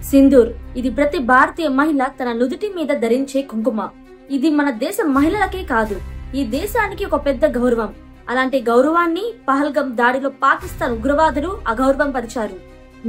సింధూర్ ఇది ప్రతి భారతీయ మహిళ తన నుదుటి మీద ధరించే కుంకుమ. ఇది మన దేశ మహిళలకే కాదు, ఈ దేశానికి ఒక పెద్ద గౌరవం. అలాంటి గౌరవాన్ని పహల్గం దాడిలో పాకిస్తాన్ ఉగ్రవాదులు అగౌరవం పరిచారు.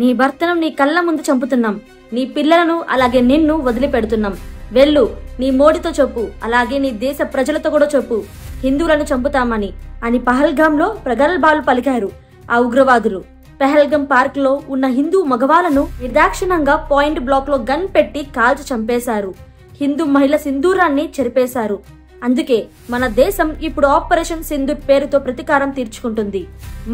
నీ భర్తను నీ కళ్ళ ముందు చంపుతున్నాం, నీ పిల్లలను అలాగే నిన్ను వదిలిపెడుతున్నాం. వెళ్ళు, నీ మోడీతో చెప్పు, అలాగే నీ దేశ ప్రజలతో కూడా చెప్పు, హిందువులను చంపుతామని అని పహల్గాంలో ప్రగల్భాలు పలికారు ఆ ఉగ్రవాదులు. పహల్గం పార్క్ లో ఉన్న హిందూ మగవాళ్లను నిర్దాక్షిణంగా పాయింట్ బ్లాక్ లో గన్ పెట్టి కాల్చి చంపేశారు. హిందూ మహిళ సింధూరాన్ని చెరిపేశారు. అందుకే మన దేశం ఇప్పుడు ఆపరేషన్ సింధూర్ పేరుతో ప్రతీకారం తీర్చుకుంటుంది.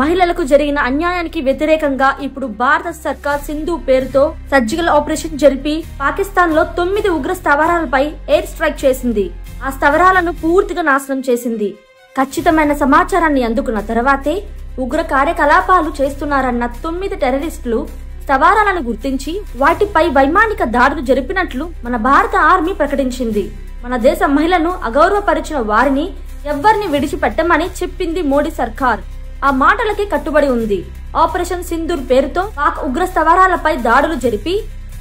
మహిళలకు జరిగిన అన్యాయానికి వ్యతిరేకంగా ఇప్పుడు భారత సర్కార్ సింధు పేరుతో సర్జికల్ ఆపరేషన్ జరిపి పాకిస్తాన్ లో 9 ఉగ్ర స్థావరాలపై ఎయిర్ స్ట్రైక్ చేసింది. ఆ స్థావరాలను పూర్తిగా నాశనం చేసింది. ఖచ్చితమైన సమాచారాన్ని అందుకున్న తర్వాతే ఉగ్ర కార్యకలాపాలు చేస్తున్నారన్న 9 టెర్రరిస్టులు స్థావరాలను గుర్తించి వాటిపై వైమానిక దాడులు జరిపినట్లు మన భారత ఆర్మీ ప్రకటించింది. మన దేశ మహిళను అగౌరవపరిచిన వారిని ఎవ్వరిని విడిచిపెట్టమని చెప్పింది మోడీ సర్కార్. ఆ మాటలకి కట్టుబడి ఉంది. ఆపరేషన్ సింధూర్ పేరుతో పాక్ ఉగ్ర స్థావరాలపై దాడులు జరిపి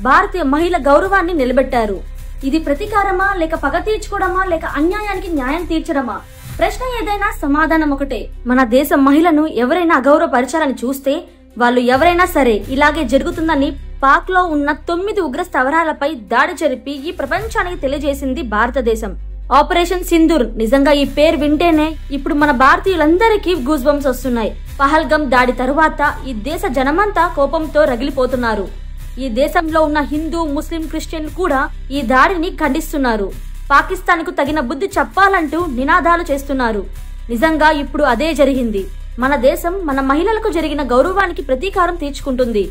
భారతీయ మహిళ గౌరవాన్ని నిలబెట్టారు. ఇది ప్రతీకారమా, లేక పగ తీర్చుకోవడమా, లేక అన్యాయానికి న్యాయం తీర్చడమా? ప్రశ్న ఏదైనా సమాధానం ఒకటే. మన దేశ మహిళను ఎవరైనా అగౌరవపరిచాలని చూస్తే వాళ్ళు ఎవరైనా సరే ఇలాగే జరుగుతుందని పాక్ లో ఉన్న 9 ఉగ్ర స్థావరాలపై దాడి జరిపి ఈ ప్రపంచానికి తెలియజేసింది భారతదేశం. ఆపరేషన్ సింధూర్ నిజంగా ఈ పేరు వింటేనే ఇప్పుడు మన భారతీయులందరికీ గూస్ బంప్స్ వస్తున్నాయి. పహల్గం దాడి తరువాత ఈ దేశ జనమంతా కోపంతో రగిలిపోతున్నారు. ఈ దేశంలో ఉన్న హిందూ, ముస్లిం, క్రిస్టియన్లు కూడా ఈ దాడిని ఖండిస్తున్నారు. పాకిస్తాన్ కు తగిన బుద్ధి చెప్పాలంటూ నినాదాలు చేస్తున్నారు. నిజంగా ఇప్పుడు అదే జరిగింది. మన దేశం మన మహిళలకు జరిగిన గౌరవానికి ప్రతీకారం తీర్చుకుంటుంది.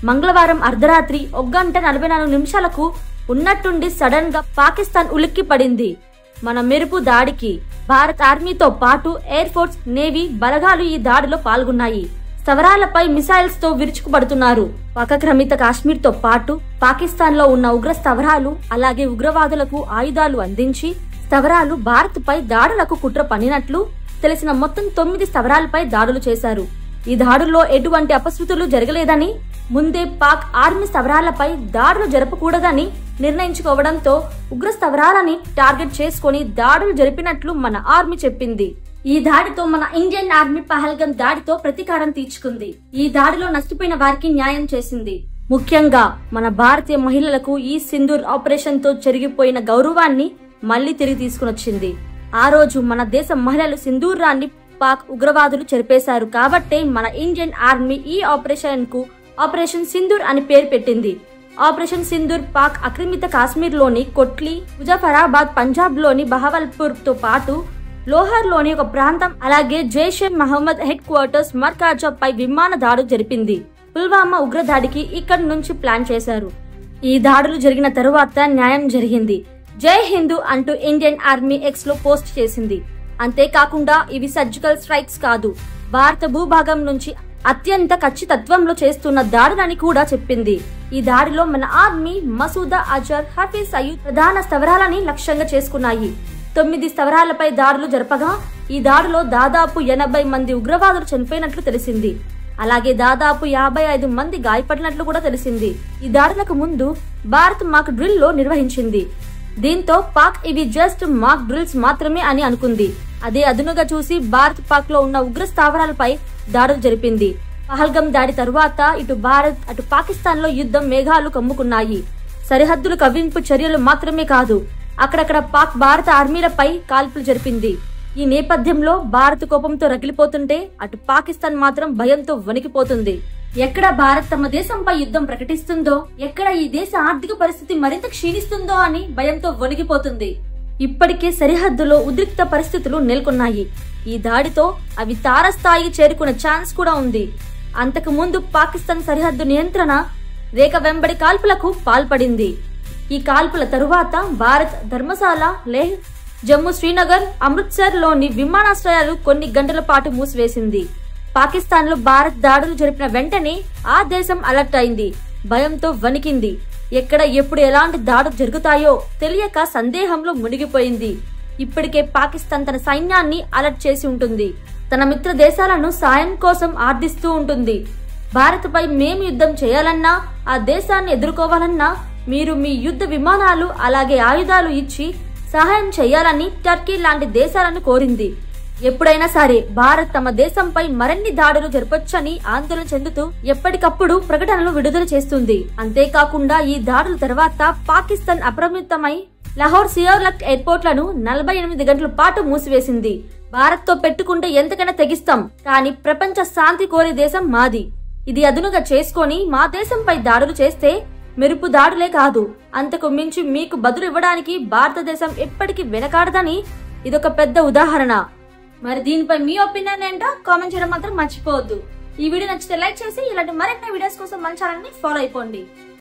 మంగళవారం అర్ధరాత్రి 1:44 ఉన్నట్టుండి సడన్ గా పాకిస్తాన్ ఉలిక్కి పడింది. మన మెరుపు దాడికి భారత్ ఆర్మీతో పాటు ఎయిర్ ఫోర్స్, నేవీ బలగాలు ఈ దాడిలో పాల్గొన్నాయి. స్థావరాలపై మిసైల్స్ తో విరుచుకుపడుతున్నారు. పాకక్రమిత కాశ్మీర్ తో పాటు పాకిస్తాన్ లో ఉన్న ఉగ్ర స్థావరాలు అలాగే ఉగ్రవాదులకు ఆయుధాలు అందించి స్థావరాలు భారత్ పై దాడులకు కుట్ర పన్నినట్లు తెలిసిన మొత్తం 9 స్థావరాలపై దాడులు చేశారు. ఈ దాడుల్లో ఎటువంటి అపశృతులు జరగలేదని, ముందే పాక్ ఆర్మీ స్థావరాలపై దాడులు జరపకూడదని నిర్ణయించుకోవడంతో ఉగ్ర స్థావరాలని టార్గెట్ చేసుకుని దాడులు జరిపినట్లు మన ఆర్మీ చెప్పింది. ఈ దాడితో మన ఇండియన్ ఆర్మీ పహల్గం దాడితో ప్రతీకారం తీర్చుకుంది. ఈ దాడిలో నష్టపోయిన వారికి న్యాయం చేసింది. ముఖ్యంగా మన భారతీయ మహిళలకు ఈ సింధూర్ ఆపరేషన్ తో చెరిగిపోయిన గౌరవాన్ని మళ్లీ తిరిగి తీసుకునొచ్చింది. ఆ రోజు మన దేశ మహిళలు సింధూరాన్ని పాక్ ఉగ్రవాదులు చెరిపేశారు కాబట్టే మన ఇండియన్ ఆర్మీ ఈ ఆపరేషన్ కు ఆపరేషన్ సింధూర్ అని పేరు పెట్టింది. ఆపరేషన్ సింధూర్ పాక్ ఆక్రమిత కాశ్మీర్ లోని కొట్లీ, ముజఫరాబాద్, పంజాబ్ లోని బహవల్పూర్ తో పాటు లోహర్ లోని ఒక ప్రాంతం అలాగే జైషే మహమ్మద్ హెడ్ క్వార్టర్స్ మర్కాజా పై విమాన దాడులు జరిపింది. పుల్వామా ఉగ్ర దాడికి ఇక్కడి నుంచి ప్లాన్ చేశారు. ఈ దాడులు జరిగిన తరువాత న్యాయం జరిగింది. జై హిందూ అంటూ ఇండియన్ ఆర్మీ ఎక్స్ లో పోస్ట్ చేసింది. అంతేకాకుండా ఇవి సర్జికల్ స్ట్రైక్స్ కాదు, భారత భూభాగం నుంచి అత్యంత ఖచ్చితత్వంలో చేస్తున్న దాడులని కూడా చెప్పింది. ఈ దాడిలో మన ఆర్మీ మసూదా అజర్, హఫీజ్ సయీద్ ప్రధాన స్థావరాలని లక్ష్యంగా చేసుకున్నాయి. 9 స్థావరాలపై దాడులు జరపగా ఈ దాడిలో దాదాపు 80 మంది ఉగ్రవాదులు చనిపోయినట్లు తెలిసింది. అలాగే దాదాపు 55 మంది గాయపడినట్లు కూడా తెలిసింది. ఈ దాడులకు ముందు భారత్ మాక్ డ్రిల్ లో నిర్వహించింది. దీంతో పాక్ ఇవి జస్ట్ మాక్ డ్రిల్స్ మాత్రమే అని అనుకుంది. అదే అదునుగా చూసి భారత్ పాక్ లో ఉన్న ఉగ్ర స్థావరాలపై దాడులు జరిపింది. పహల్గం దాడి తరువాత ఇటు భారత్ అటు పాకిస్తాన్ లో యుద్ధం మేఘాలు కమ్ముకున్నాయి. సరిహద్దులు కవ్వింపు చర్యలు మాత్రమే కాదు, అక్కడక్కడ పాక్ భారత ఆర్మీలపై కాల్పులు జరిపింది. ఈ నేపథ్యంలో భారత్ కోపంతో రగిలిపోతుంటే అటు పాకిస్తాన్ మాత్రం భయంతో వణికిపోతుంది. ఎక్కడ భారత్ తమ దేశంపై యుద్ధం ప్రకటిస్తుందో, ఎక్కడ ఈ దేశ ఆర్థిక పరిస్థితి మరింత క్షీణిస్తుందో అని భయంతో వణికిపోతుంది. ఇప్పటికే సరిహద్దులో ఉద్రిక్త పరిస్థితులు నెలకొన్నాయి. ఈ దాడితో అవి తారస్థాయికి చేరుకునే ఛాన్స్ కూడా ఉంది. అంతకు ముందు పాకిస్తాన్ సరిహద్దు నియంత్రణ రేఖ వెంబడి కాల్పులకు పాల్పడింది. ఈ కాల్పుల తరువాత భారత్ ధర్మశాల, లేహ్, జమ్మూ, శ్రీనగర్, అమృత్సర్ లోని విమానాశ్రయాలు కొన్ని గంటల పాటు మూసివేసింది. పాకిస్తాన్ లో భారత్ దాడులు జరిపిన వెంటనే ఆ దేశం అలర్ట్ అయింది. భయంతో వణికింది. ఎక్కడ ఎప్పుడు ఎలాంటి దాడులు జరుగుతాయో తెలియక సందేహంలో మునిగిపోయింది. ఇప్పటికే పాకిస్తాన్ తన సైన్యాన్ని అలర్ట్ చేసి ఉంటుంది. తన మిత్ర దేశాలను సాయం కోసం ఆర్థిస్తూ ఉంటుంది. భారత్ పై మేము యుద్ధం చేయాలన్నా, ఆ దేశాన్ని ఎదుర్కోవాలన్నా మీరు మీ యుద్ధ విమానాలు అలాగే ఆయుధాలు ఇచ్చి సహాయం చేయాలని టర్కీ లాంటి దేశాలను కోరింది. ఎప్పుడైనా సరే భారత్ తమ దేశంపై మరిన్ని దాడులు జరపొచ్చని ఆందోళన చెందుతూ ఎప్పటికప్పుడు ప్రకటనలు విడుదల చేస్తుంది. అంతేకాకుండా ఈ దాడుల తర్వాత పాకిస్తాన్ అప్రమత్తమై లాహోర్, సియార్లక్ ఎయిర్పోర్ట్లను 48 గంటల పాటు మూసివేసింది. భారత్ తో పెట్టుకుంటే ఎంతకైనా తెగిస్తాం, కానీ ప్రపంచ శాంతి కోరే దేశం మాది. ఇది అదునుగా చేసుకొని మా దేశంపై దాడులు చేస్తే మెరుపు దాడులే కాదు, అంతకు మించి మీకు బదులు ఇవ్వడానికి భారతదేశం ఎప్పటికీ వెనకాడదని ఇదొక పెద్ద ఉదాహరణ. మరి దీనిపై మీ ఒపీనియన్ ఏంటో కామెంట్ చేయడం మాత్రం మర్చిపోవద్దు. ఈ వీడియో నచ్చితే లైక్ చేసి ఇలాంటి మరిన్ని వీడియోస్ కోసం మన ఛానల్ ని ఫాలో అయిపోండి.